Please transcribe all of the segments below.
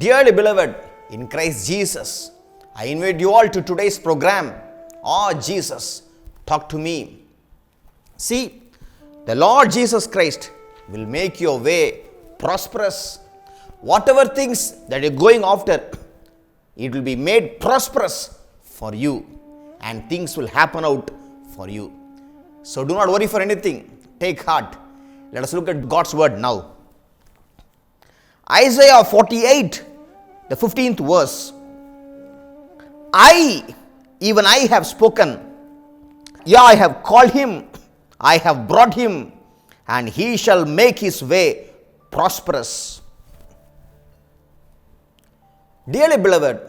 Dearly beloved in Christ Jesus, I invite you all to today's program. Oh Jesus, talk to me. See, the Lord Jesus Christ will make your way prosperous. Whatever things that you're going after, it will be made prosperous for you, and things will happen out for you. So do not worry for anything. Take heart. Let us look at God's word now. Isaiah 48, the 15th verse. Even I have spoken. Yeah, I have called him. I have brought him, and he shall make his way prosperous. Dearly beloved,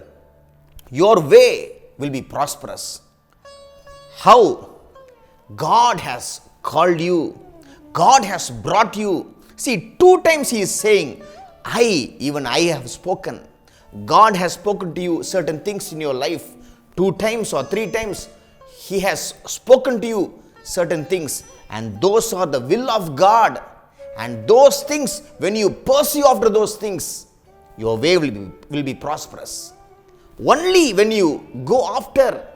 your way will be prosperous. How? God has called you. God has brought you. See, 2 times he is saying, even I have spoken. God has spoken to you certain things in your life. 2 times or 3 times he has spoken to you certain things, and those are the will of God. And those things, when you pursue after those things, your way will be prosperous. Only when you go after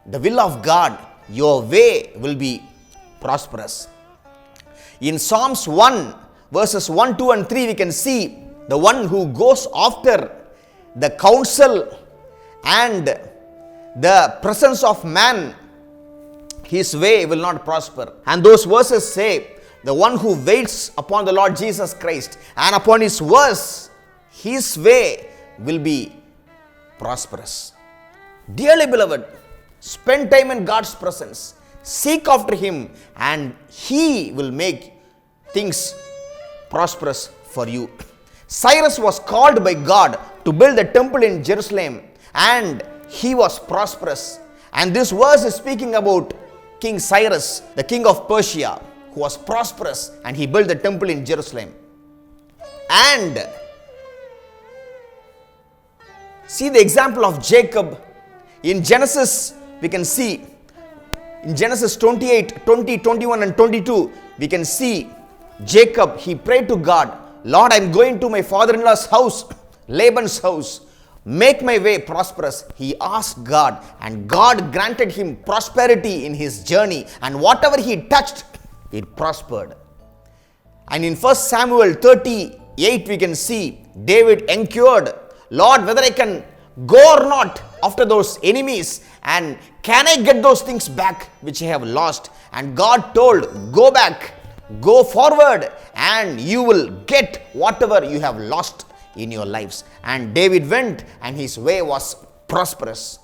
the will of God, your way will be prosperous. In Psalms 1 verses 1, 2 and 3, we can see the one who goes after the counsel and the presence of man, his way will not prosper. And those verses say, the one who waits upon the Lord Jesus Christ and upon his words, his way will be prosperous. Dearly beloved, spend time in God's presence. Seek after him, and he will make things prosperous for you. Cyrus was called by God to build the temple in Jerusalem, and he was prosperous. And this verse is speaking about King Cyrus, the king of Persia, who was prosperous, and he built the temple in Jerusalem. And see the example of Jacob. In Genesis, we can see, in Genesis 28, 20, 21 and 22, we can see Jacob, he prayed to God, Lord, I am going to my father-in-law's house, Laban's house. Make my way prosperous. He asked God, and God granted him prosperity in his journey, and whatever he touched, it prospered. And in 1 Samuel 38, we can see David inquired, Lord, whether I can go or not after those enemies, and can I get those things back which I have lost? And God told, go back, go forward, and you will get whatever you have lost in your lives. And David went, and his way was prosperous.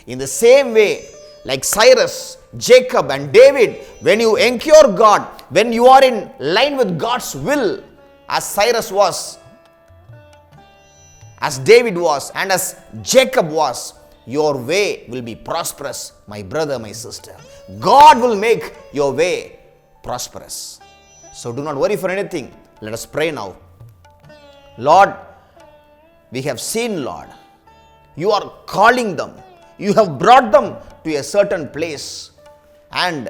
In the same way, like Cyrus, Jacob and David, when you inquire God, when you are in line with God's will, as Cyrus was, as David was, and as Jacob was, your way will be prosperous, my brother, my sister. God will make your way prosperous. So do not worry for anything. Let us pray now. Lord, we have seen, Lord, you are calling them. You have brought them to a certain place, and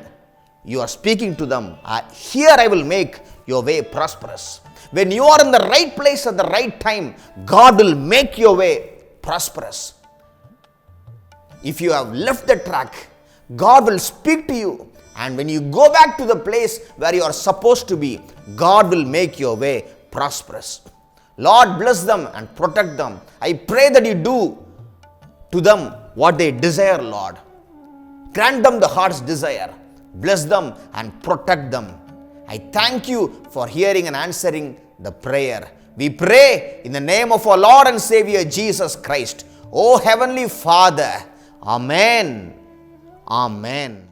you are speaking to them. Here I will make your way prosperous. When you are in the right place at the right time, God will make your way prosperous. If you have left the track, God will speak to you. And when you go back to the place where you are supposed to be, God will make your way prosperous. Lord, bless them and protect them. I pray that you do to them what they desire, Lord. Grant them the heart's desire. Bless them and protect them. I thank you for hearing and answering the prayer. We pray in the name of our Lord and Savior Jesus Christ. O Heavenly Father. Amen. Amen.